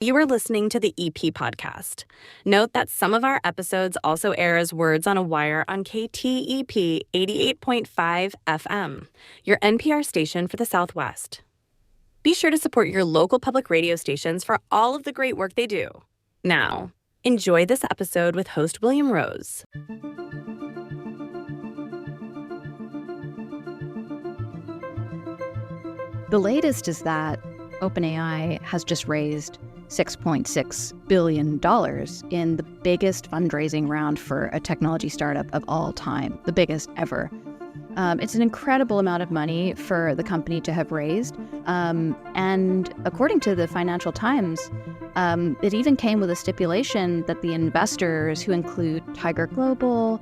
You are listening to the EP podcast. Note that some of our episodes also air as Words on a Wire on KTEP 88.5 FM, your NPR station for the Southwest. Be sure to support your local public radio stations for all of the great work they do. Now, enjoy this episode with host William Rose. The latest is that OpenAI has just raised $6.6 billion in the biggest fundraising round for a technology startup of all time, the biggest ever. It's an incredible amount of money for the company to have raised. And according to the Financial Times, it even came with a stipulation that the investors, who include Tiger Global,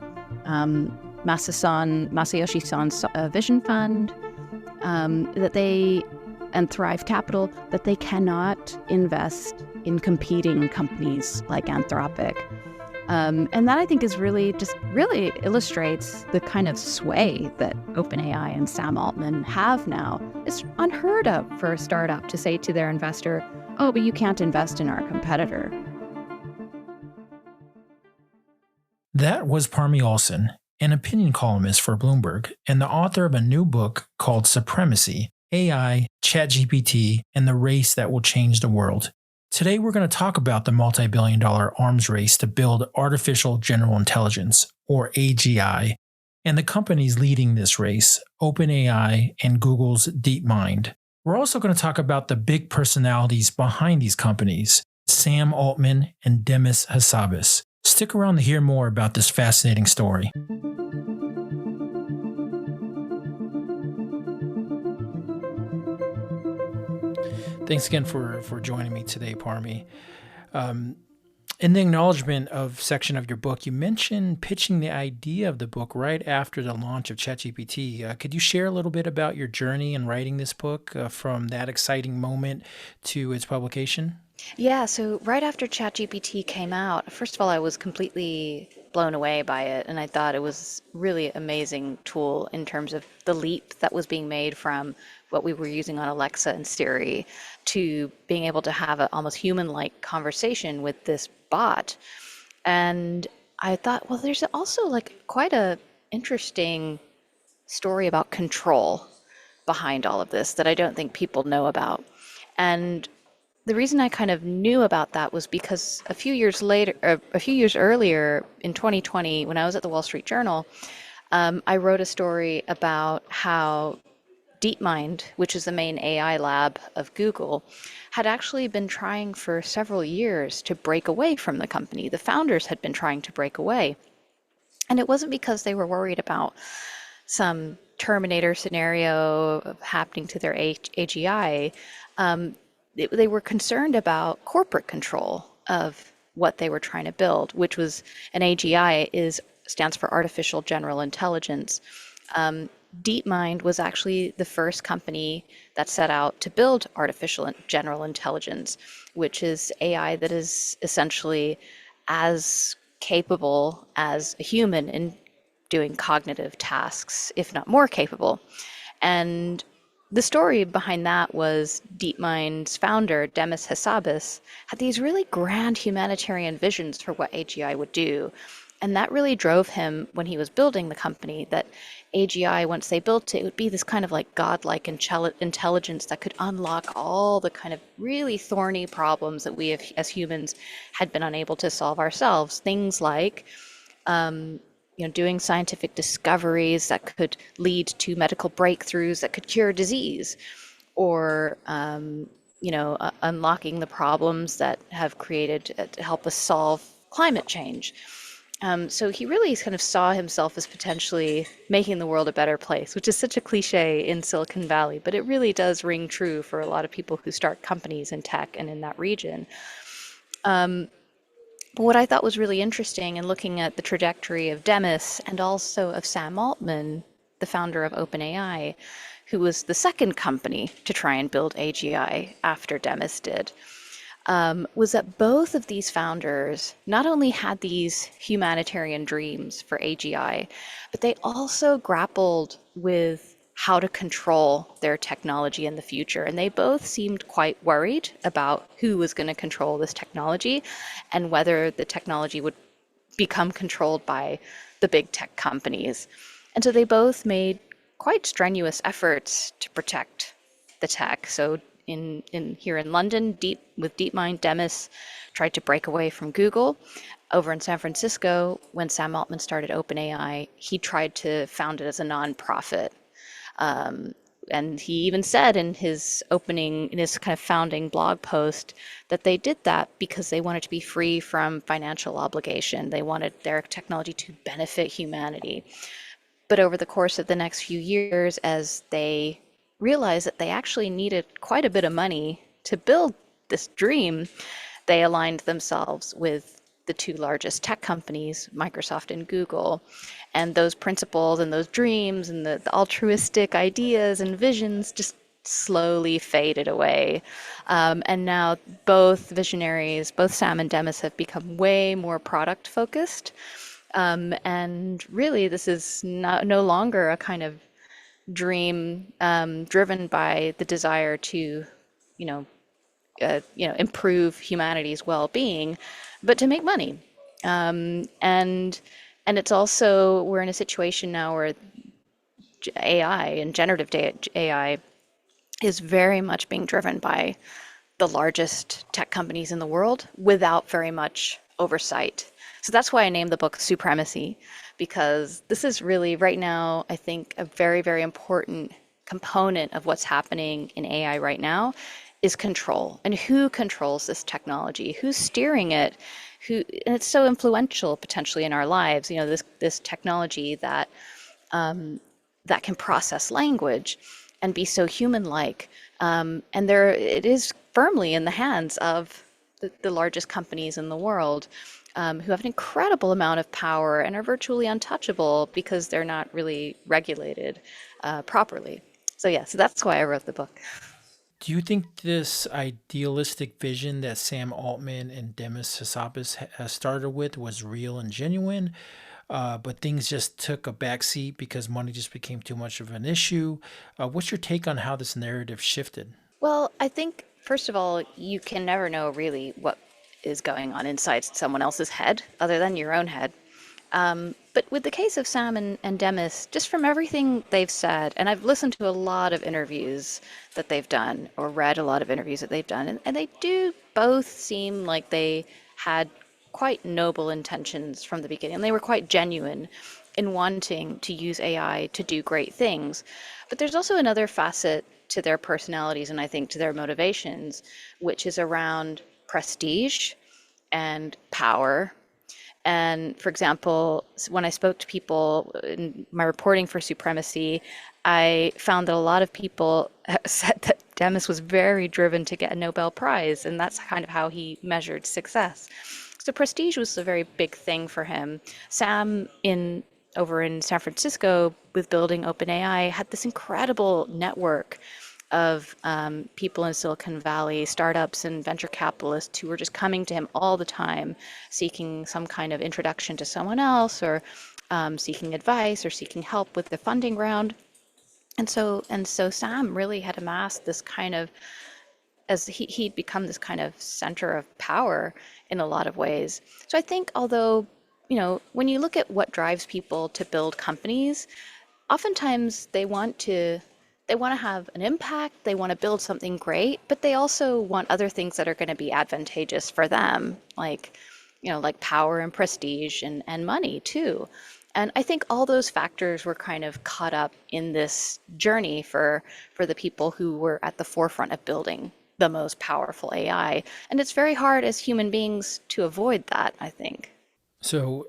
Masayoshi Son's Vision Fund, and Thrive Capital, that they cannot invest in competing companies like Anthropic. And that, I think, is really illustrates the kind of sway that OpenAI and Sam Altman have now. It's unheard of for a startup to say to their investor, oh, but you can't invest in our competitor. That was Parmy Olson, an opinion columnist for Bloomberg and the author of a new book called Supremecy: AI, ChatGPT, and the Race That Will Change the World. Today we're going to talk about the multi-billion-dollar arms race to build artificial general intelligence, or AGI, and the companies leading this race, OpenAI and Google's DeepMind. We're also going to talk about the big personalities behind these companies, Sam Altman and Demis Hassabis. Stick around to hear more about this fascinating story. Thanks again for joining me today, Parmy. In the acknowledgement section of your book, you mentioned pitching the idea of the book right after the launch of ChatGPT. Could you share a little bit about your journey in writing this book from that exciting moment to its publication? Yeah, so right after ChatGPT came out, first of all, I was completely blown away by it, and I thought it was really amazing tool in terms of the leap that was being made from what we were using on Alexa and Siri to being able to have an almost human-like conversation with this bot. And I thought, well, there's also quite a interesting story about control behind all of this that I don't think people know about. And the reason I kind of knew about that was because a few years earlier in 2020, when I was at the Wall Street Journal, I wrote a story about how DeepMind, which is the main AI lab of Google, had actually been trying for several years to break away from the company. The founders had been trying to break away. And it wasn't because they were worried about some Terminator scenario happening to their AGI. They were concerned about corporate control of what they were trying to build, which was an AGI stands for Artificial General Intelligence. DeepMind was actually the first company that set out to build artificial general intelligence, which is AI that is essentially as capable as a human in doing cognitive tasks, if not more capable. And the story behind that was DeepMind's founder, Demis Hassabis, had these really grand humanitarian visions for what AGI would do. And that really drove him when he was building the company, that AGI, once they built it, it would be this kind of godlike intelligence that could unlock all the kind of really thorny problems that we as humans had been unable to solve ourselves. Things like doing scientific discoveries that could lead to medical breakthroughs that could cure disease, or unlocking the problems that have created to help us solve climate change. So he really kind of saw himself as potentially making the world a better place, which is such a cliche in Silicon Valley, but it really does ring true for a lot of people who start companies in tech and in that region. But what I thought was really interesting in looking at the trajectory of Demis and also of Sam Altman, the founder of OpenAI, who was the second company to try and build AGI after Demis did, was that both of these founders not only had these humanitarian dreams for AGI, but they also grappled with how to control their technology in the future. And they both seemed quite worried about who was going to control this technology and whether the technology would become controlled by the big tech companies. And so they both made quite strenuous efforts to protect the tech. So in here in London, with DeepMind, Demis tried to break away from Google. Over in San Francisco, when Sam Altman started OpenAI, he tried to found it as a nonprofit. And he even said in his kind of founding blog post, that they did that because they wanted to be free from financial obligation. They wanted their technology to benefit humanity. But over the course of the next few years, as they realized that they actually needed quite a bit of money to build this dream, they aligned themselves with the two largest tech companies, Microsoft and Google. And those principles and those dreams and the altruistic ideas and visions just slowly faded away. And now both visionaries, both Sam and Demis, have become way more product focused. And really, this is no longer a kind of dream driven by the desire to, improve humanity's well-being, but to make money. And it's also, we're in a situation now where AI and generative AI is very much being driven by the largest tech companies in the world without very much oversight. So that's why I named the book Supremecy, because this is really right now, I think, a very, very important component of what's happening in AI right now is control. And who controls this technology? Who's steering it? And it's so influential potentially in our lives, this technology that that can process language and be so human-like. And it is firmly in the hands of the largest companies in the world, who have an incredible amount of power and are virtually untouchable because they're not really regulated properly. So that's why I wrote the book. Do you think this idealistic vision that Sam Altman and Demis Hassabis started with was real and genuine, but things just took a backseat because money just became too much of an issue? What's your take on how this narrative shifted? Well, I think, first of all, you can never know really what is going on inside someone else's head other than your own head. But with the case of Sam and Demis, just from everything they've said, and I've listened to a lot of interviews that they've done or read a lot of interviews that they've done, and they do both seem like they had quite noble intentions from the beginning. They were quite genuine in wanting to use AI to do great things. But there's also another facet to their personalities and I think to their motivations, which is around prestige and power. And for example, when I spoke to people in my reporting for Supremecy, I found that a lot of people said that Demis was very driven to get a Nobel Prize, and that's kind of how he measured success. So prestige was a very big thing for him. Sam over in San Francisco with building OpenAI had this incredible network of people in Silicon Valley, startups and venture capitalists who were just coming to him all the time, seeking some kind of introduction to someone else or seeking advice or seeking help with the funding round. And so Sam really had amassed this kind of, as he'd become this kind of center of power in a lot of ways. So I think although, when you look at what drives people to build companies, oftentimes they want to have an impact, they want to build something great, but they also want other things that are going to be advantageous for them, like power and prestige and money too. And I think all those factors were kind of caught up in this journey for the people who were at the forefront of building the most powerful AI. And it's very hard as human beings to avoid that, I think. So,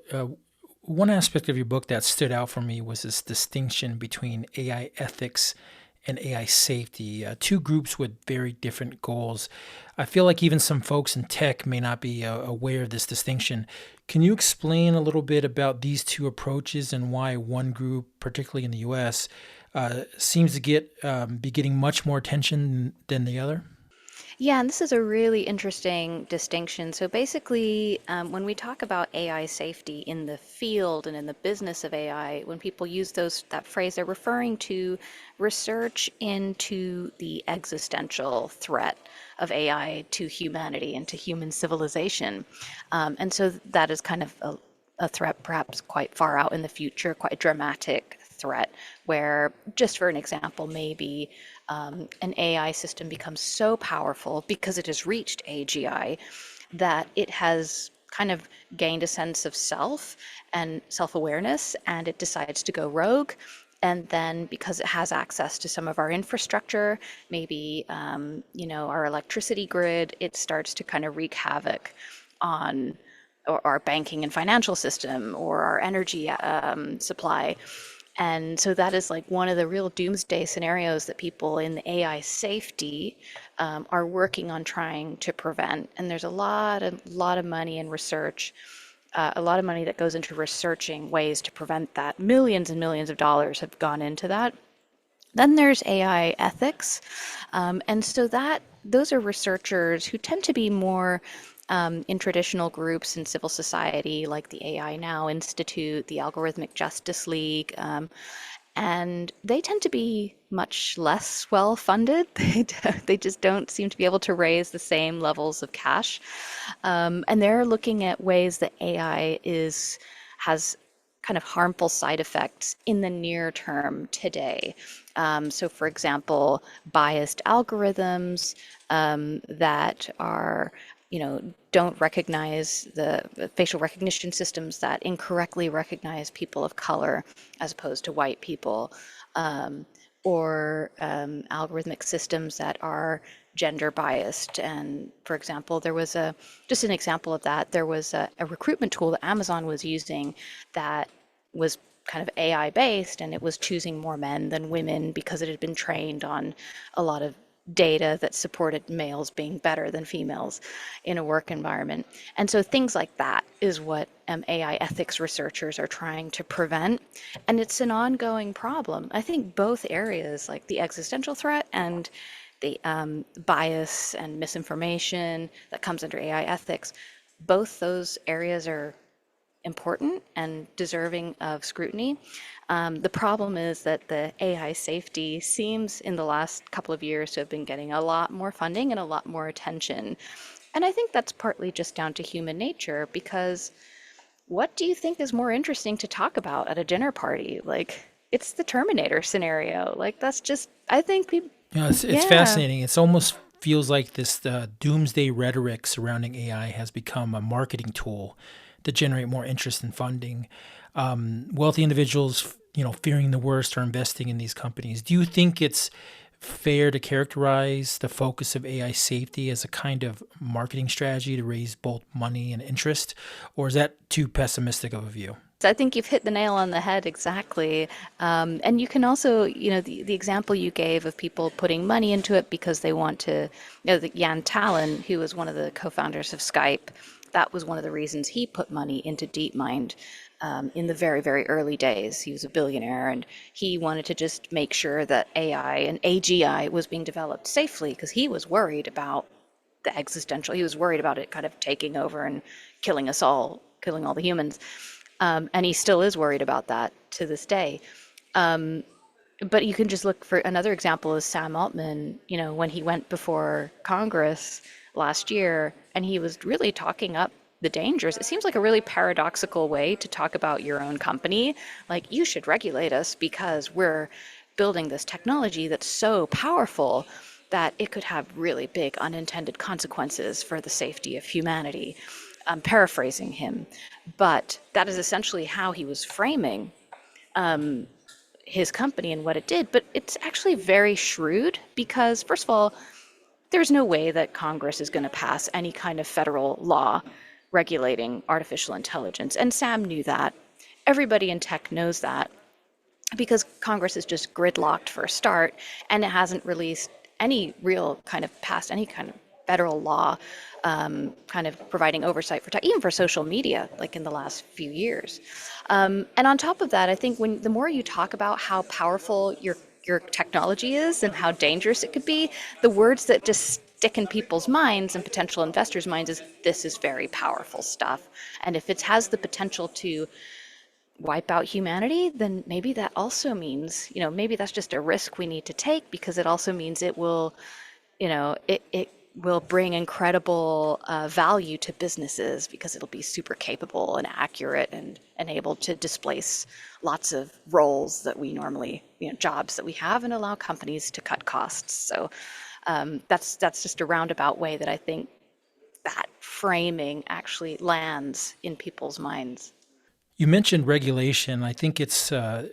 one aspect of your book that stood out for me was this distinction between AI ethics and AI safety, two groups with very different goals. I feel like even some folks in tech may not be aware of this distinction. Can you explain a little bit about these two approaches and why one group, particularly in the US, seems to be getting much more attention than the other? Yeah, and this is a really interesting distinction. So basically, when we talk about AI safety in the field and in the business of AI, when people use that phrase, they're referring to research into the existential threat of AI to humanity and to human civilization. And so that is kind of a threat perhaps quite far out in the future, quite a dramatic threat, where, just for an example, maybe an AI system becomes so powerful because it has reached AGI that it has kind of gained a sense of self and self-awareness, and it decides to go rogue. And then, because it has access to some of our infrastructure, maybe our electricity grid, it starts to kind of wreak havoc on our banking and financial system or our energy supply. And so that is like one of the real doomsday scenarios that people in the AI safety are working on trying to prevent. And there's a lot of money in research, a lot of money that goes into researching ways to prevent that. Millions and millions of dollars have gone into that. Then there's AI ethics. And so those are researchers who tend to be more in traditional groups in civil society, like the AI Now Institute, the Algorithmic Justice League, and they tend to be much less well funded. They just don't seem to be able to raise the same levels of cash. And they're looking at ways that AI has kind of harmful side effects in the near term today. So, for example, biased algorithms that are, don't recognize the facial recognition systems that incorrectly recognize people of color as opposed to white people, or algorithmic systems that are gender biased. And for example, just an example of that, there was a recruitment tool that Amazon was using that was kind of AI based, and it was choosing more men than women because it had been trained on a lot of data that supported males being better than females in a work environment. And so things like that is what AI ethics researchers are trying to prevent. And it's an ongoing problem. I think both areas, like the existential threat and the bias and misinformation that comes under AI ethics, both those areas are important and deserving of scrutiny. The problem is that the AI safety seems in the last couple of years to have been getting a lot more funding and a lot more attention. And I think that's partly just down to human nature, because what do you think is more interesting to talk about at a dinner party? Like, it's the Terminator scenario. Like, that's just, I think people, Yeah, it's yeah. fascinating. It's almost feels like this doomsday rhetoric surrounding AI has become a marketing tool to generate more interest and funding. Wealthy individuals, fearing the worst, are investing in these companies. Do you think it's fair to characterize the focus of AI safety as a kind of marketing strategy to raise both money and interest, or is that too pessimistic of a view? I think you've hit the nail on the head exactly. And you can also, the example you gave of people putting money into it because they want to, Jan Tallinn, who was one of the co-founders of Skype, that was one of the reasons he put money into DeepMind in the very, very early days. He was a billionaire, and he wanted to just make sure that AI and AGI was being developed safely, because he was worried about the existential. He was worried about it kind of taking over and killing us all, killing all the humans. And he still is worried about that to this day. But you can just look for another example is Sam Altman, when he went before Congress last year, and he was really talking up the dangers. It seems like a really paradoxical way to talk about your own company. Like, you should regulate us because we're building this technology that's so powerful that it could have really big unintended consequences for the safety of humanity. I'm paraphrasing him, but that is essentially how he was framing his company and what it did. But it's actually very shrewd because, first of all, there's no way that Congress is going to pass any kind of federal law regulating artificial intelligence. And Sam knew that. Everybody in tech knows that, because Congress is just gridlocked for a start, and it hasn't released any real kind of passed any kind of federal law kind of providing oversight for tech, even for social media, like in the last few years. And on top of that, I think the more you talk about how powerful your technology is and how dangerous it could be, the words that just stick in people's minds and potential investors' minds is this is very powerful stuff. And if it has the potential to wipe out humanity, then maybe that also means, maybe that's just a risk we need to take, because it also means it will, it will bring incredible value to businesses, because it'll be super capable and accurate and able to displace lots of roles that we normally, jobs that we have, and allow companies to cut costs. So that's just a roundabout way that I think that framing actually lands in people's minds. You mentioned regulation. I think it's a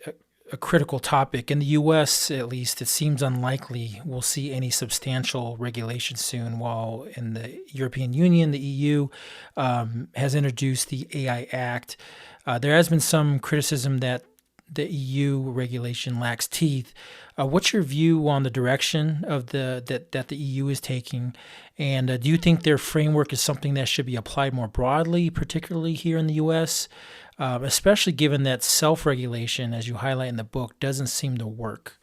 critical topic. In the U.S., at least, it seems unlikely we'll see any substantial regulation soon, while in the European Union, the EU, has introduced the AI Act. There has been some criticism that the EU regulation lacks teeth. What's your view on the direction of that the EU is taking? And do you think their framework is something that should be applied more broadly, particularly here in the U.S., especially given that self-regulation, as you highlight in the book, doesn't seem to work?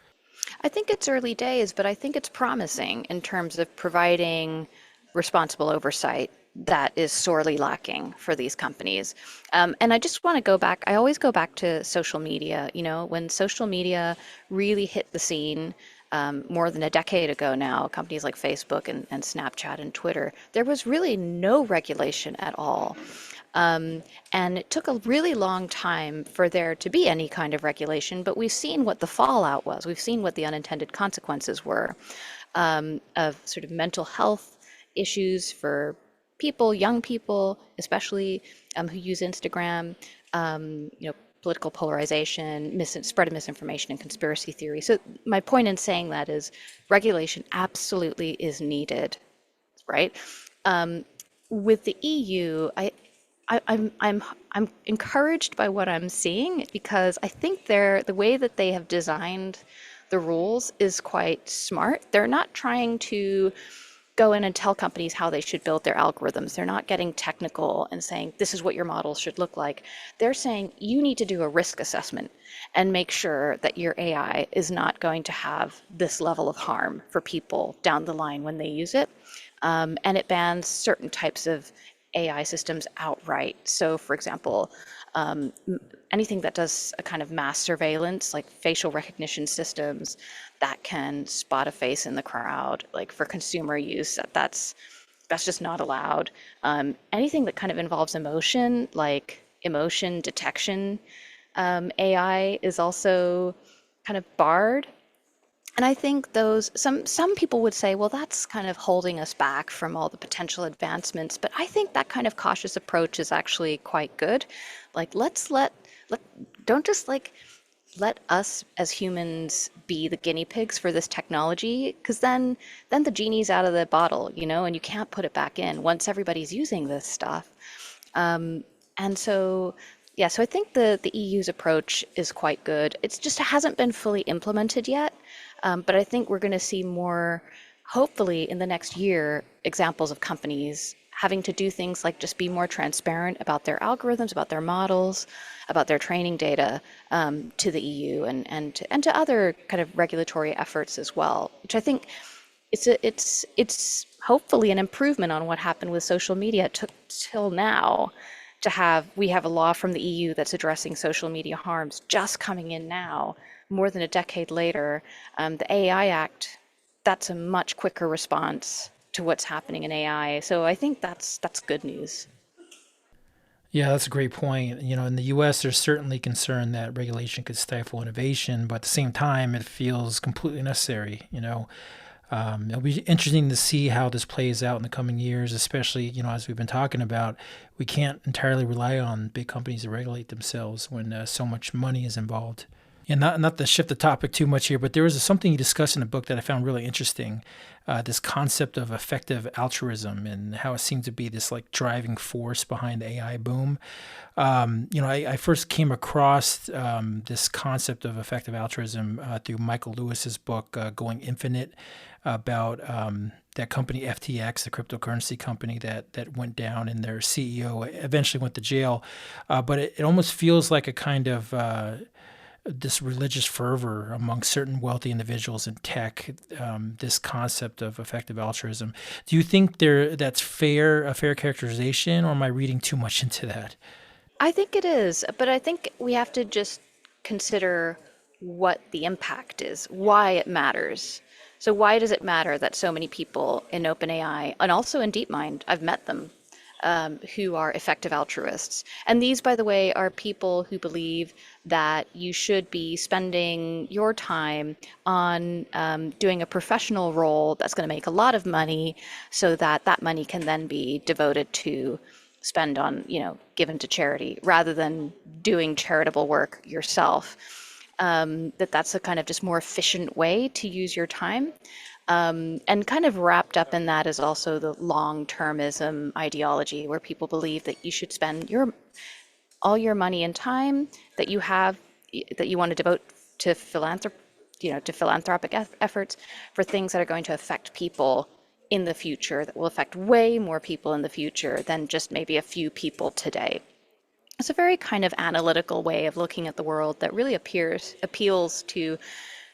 I think it's early days, but I think it's promising in terms of providing responsible oversight that is sorely lacking for these companies. And I just want to go back, I always go back to social media. When social media really hit the scene more than a decade ago now, companies like Facebook and Snapchat and Twitter, there was really no regulation at all. And it took a really long time for there to be any kind of regulation, but we've seen what the fallout was. We've seen what the unintended consequences were of sort of mental health issues for people, young people, especially who use Instagram, political polarization, spread of misinformation, and conspiracy theory. So my point in saying that is regulation absolutely is needed, right? With the EU, I'm encouraged by what I'm seeing, because I think the way that they have designed the rules is quite smart. They're not trying to go in and tell companies how they should build their algorithms. They're not getting technical and saying, this is what your models should look like. They're saying, you need to do a risk assessment and make sure that your AI is not going to have this level of harm for people down the line when they use it. And it bans certain types of AI systems outright. So, for example, anything that does a kind of mass surveillance, like facial recognition systems that can spot a face in the crowd, like for consumer use, that's just not allowed. Anything that kind of involves emotion, like emotion detection, AI is also kind of barred. And I think some people would say, well, that's kind of holding us back from all the potential advancements. But I think that kind of cautious approach is actually quite good. Like, don't just let us as humans be the guinea pigs for this technology, because then the genie's out of the bottle, and you can't put it back in once everybody's using this stuff. And so, yeah, so I think the EU's approach is quite good. It's just hasn't been fully implemented yet. But I think we're going to see more, hopefully in the next year, examples of companies having to do things like just be more transparent about their algorithms, about their models, about their training data to the EU and to other kind of regulatory efforts as well, which I think it's hopefully an improvement on what happened with social media. It took till now we have a law from the EU that's addressing social media harms just coming in now, more than a decade later. The AI Act, that's a much quicker response to what's happening in AI. So I think that's good news. Yeah, that's a great point. In the U.S., there's certainly concern that regulation could stifle innovation, but at the same time, it feels completely necessary. It'll be interesting to see how this plays out in the coming years, especially, as we've been talking about. We can't entirely rely on big companies to regulate themselves when so much money is involved. And not to shift the topic too much here, but there was something you discussed in the book that I found really interesting, this concept of effective altruism and how it seems to be this driving force behind the AI boom. I first came across this concept of effective altruism through Michael Lewis's book, Going Infinite, about that company FTX, the cryptocurrency company that went down, and their CEO eventually went to jail. But it almost feels like a kind of this religious fervor among certain wealthy individuals in tech, this concept of effective altruism. Do you think that's a fair characterization, or am I reading too much into that? I think it is, but I think we have to just consider what the impact is, why it matters. So why does it matter that so many people in OpenAI and also in DeepMind, I've met them, who are effective altruists. And these, by the way, are people who believe that you should be spending your time on doing a professional role that's going to make a lot of money so that that money can then be devoted to spend on, given to charity rather than doing charitable work yourself. That's a kind of just more efficient way to use your time. And kind of wrapped up in that is also the long-termism ideology, where people believe that you should spend all your money and time that you have, that you want to devote to philanthropic efforts for things that are going to affect people in the future, that will affect way more people in the future than just maybe a few people today. It's a very kind of analytical way of looking at the world that really appeals to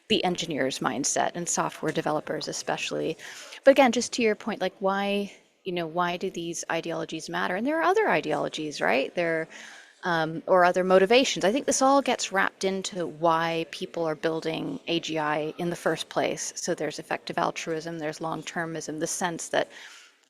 the engineer's mindset and software developers especially. But again, just to your point, like why do these ideologies matter? And there are other ideologies, right? Or other motivations. I think this all gets wrapped into why people are building AGI in the first place. So there's effective altruism, there's long-termism, the sense that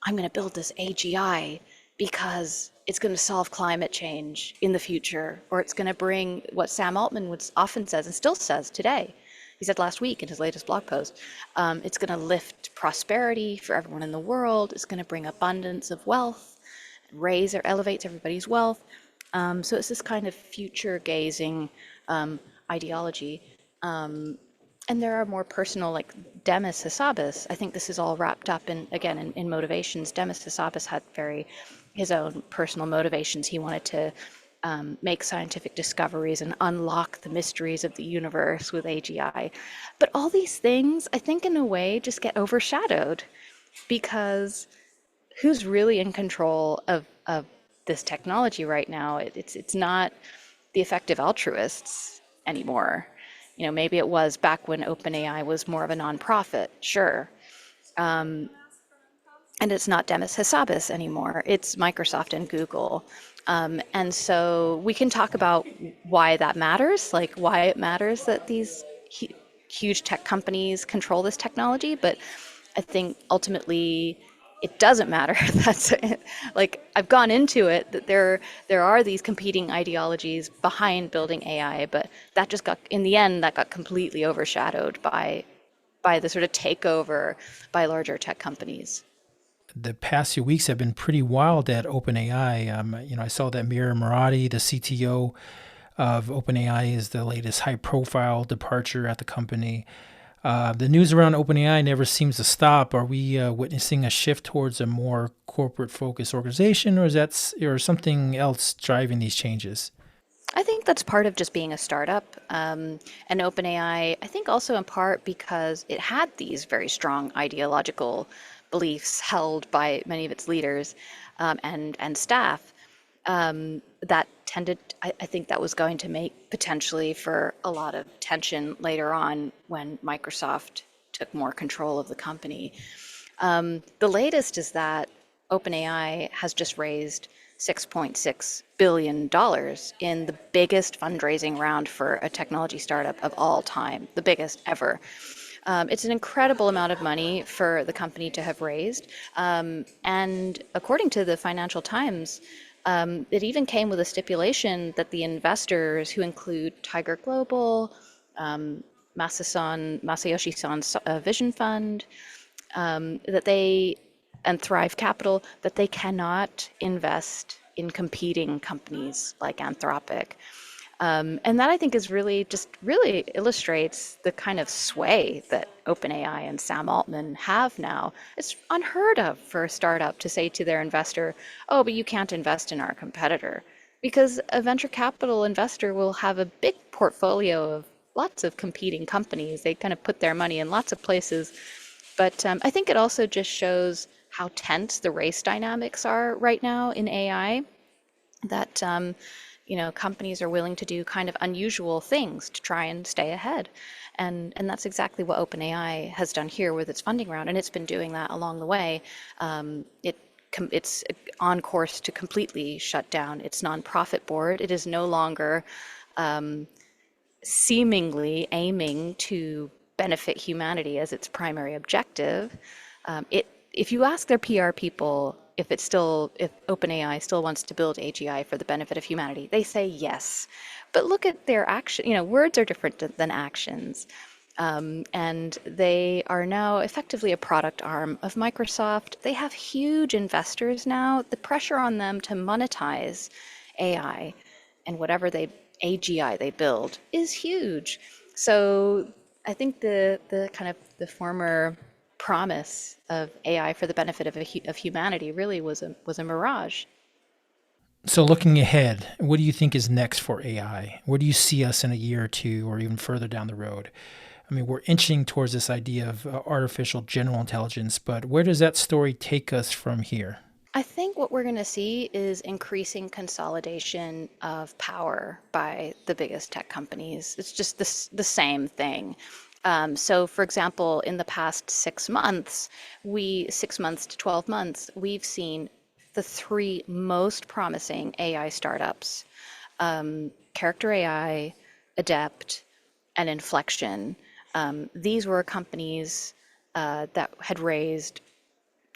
I'm going to build this AGI because it's going to solve climate change in the future, or it's going to bring what Sam Altman often says and still says today. He said last week in his latest blog post, it's going to lift prosperity for everyone in the world. It's going to bring abundance of wealth, raise or elevates everybody's wealth. So it's this kind of future-gazing ideology. And there are more personal, like Demis Hassabis. I think this is all wrapped up in motivations. Demis Hassabis had his own personal motivations. He wanted to make scientific discoveries and unlock the mysteries of the universe with AGI. But all these things, I think, in a way, just get overshadowed because who's really in control of this technology right now? It's not the effective altruists anymore. Maybe it was back when OpenAI was more of a nonprofit, sure. And it's not Demis Hassabis anymore. It's Microsoft and Google. And so we can talk about why that matters, like why it matters that these huge tech companies control this technology. But I think ultimately it doesn't matter. That's like I've gone into it that there are these competing ideologies behind building AI, but that just got in the end that got completely overshadowed by the sort of takeover by larger tech companies. The past few weeks have been pretty wild at OpenAI. I saw that Mira Murati, the CTO of OpenAI, is the latest high-profile departure at the company. The news around OpenAI never seems to stop. Are we witnessing a shift towards a more corporate-focused organization, or something else driving these changes? I think that's part of just being a startup. And OpenAI, I think also in part because it had these very strong ideological beliefs held by many of its leaders and staff that tended, I think that was going to make potentially for a lot of tension later on when Microsoft took more control of the company. The latest is that OpenAI has just raised $6.6 billion in the biggest fundraising round for a technology startup of all time, the biggest ever. It's an incredible amount of money for the company to have raised. And according to the Financial Times, it even came with a stipulation that the investors, who include Tiger Global, Masayoshi Son's Vision Fund, and Thrive Capital, that they cannot invest in competing companies like Anthropic. And that I think is really illustrates the kind of sway that OpenAI and Sam Altman have now. It's unheard of for a startup to say to their investor, oh, but you can't invest in our competitor. Because a venture capital investor will have a big portfolio of lots of competing companies. They kind of put their money in lots of places. But I think it also just shows how tense the race dynamics are right now in AI. That companies are willing to do kind of unusual things to try and stay ahead. And that's exactly what OpenAI has done here with its funding round, and it's been doing that along the way. It's on course to completely shut down its nonprofit board. It is no longer seemingly aiming to benefit humanity as its primary objective. If you ask their PR people if OpenAI still wants to build AGI for the benefit of humanity, they say yes. But look at their action. Words are different than actions. And they are now effectively a product arm of Microsoft. They have huge investors now. The pressure on them to monetize AI and whatever AGI they build is huge. So I think the kind of the former promise of AI for the benefit of humanity really was a mirage. So looking ahead, what do you think is next for AI? Where do you see us in a year or two or even further down the road? I mean, we're inching towards this idea of artificial general intelligence, but where does that story take us from here? I think what we're going to see is increasing consolidation of power by the biggest tech companies. It's just the same thing. So, for example, in the past 6 months, 6 months to 12 months, we've seen the 3 most promising AI startups, Character AI, Adept, and Inflection. These were companies that had raised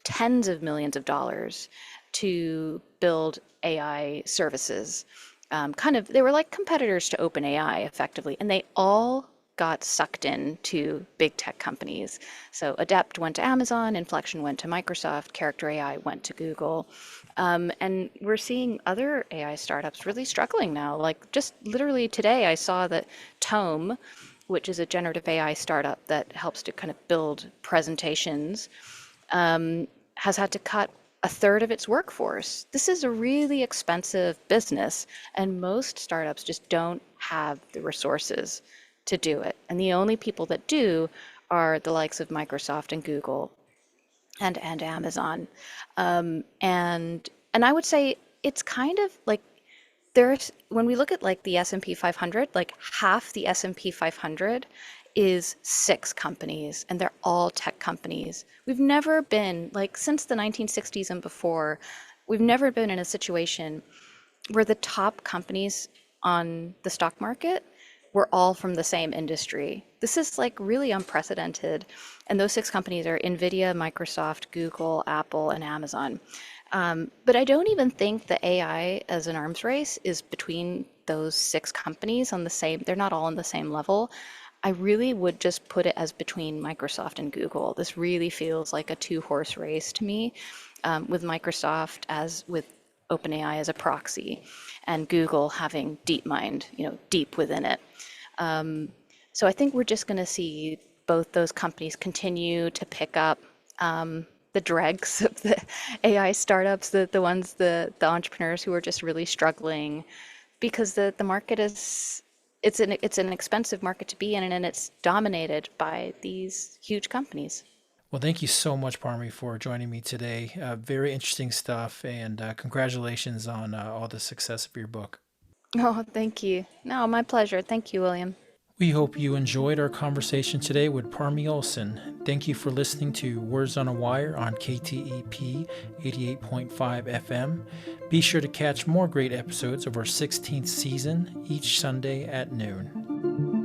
tens of millions of dollars to build AI services. They were like competitors to OpenAI effectively, and they all got sucked into big tech companies. So Adept went to Amazon, Inflection went to Microsoft, Character AI went to Google. And we're seeing other AI startups really struggling now. Like just literally today, I saw that Tome, which is a generative AI startup that helps to kind of build presentations, has had to cut a third of its workforce. This is a really expensive business, and most startups just don't have the resources to do it. And the only people that do are the likes of Microsoft and Google and Amazon. And I would say it's kind of like when we look at like the S&P 500, like half the S&P 500 is 6 companies, and they're all tech companies. We've never been, like since the 1960s and before, we've never been in a situation where the top companies on the stock market were all from the same industry. This is like really unprecedented. And those 6 companies are NVIDIA, Microsoft, Google, Apple, and Amazon. But I don't even think the AI as an arms race is between those 6 companies they're not all on the same level. I really would just put it as between Microsoft and Google. This really feels like a 2-horse race to me, with Microsoft as with OpenAI as a proxy, and Google having DeepMind, deep within it. So I think we're just going to see both those companies continue to pick up the dregs of the AI startups, the entrepreneurs who are just really struggling, because the market it's an expensive market to be in, and it's dominated by these huge companies. Well, thank you so much, Parmy, for joining me today. Very interesting stuff, and congratulations on all the success of your book. Oh, thank you. No, my pleasure. Thank you, William. We hope you enjoyed our conversation today with Parmy Olson. Thank you for listening to Words on a Wire on KTEP 88.5 FM. Be sure to catch more great episodes of our 16th season each Sunday at noon.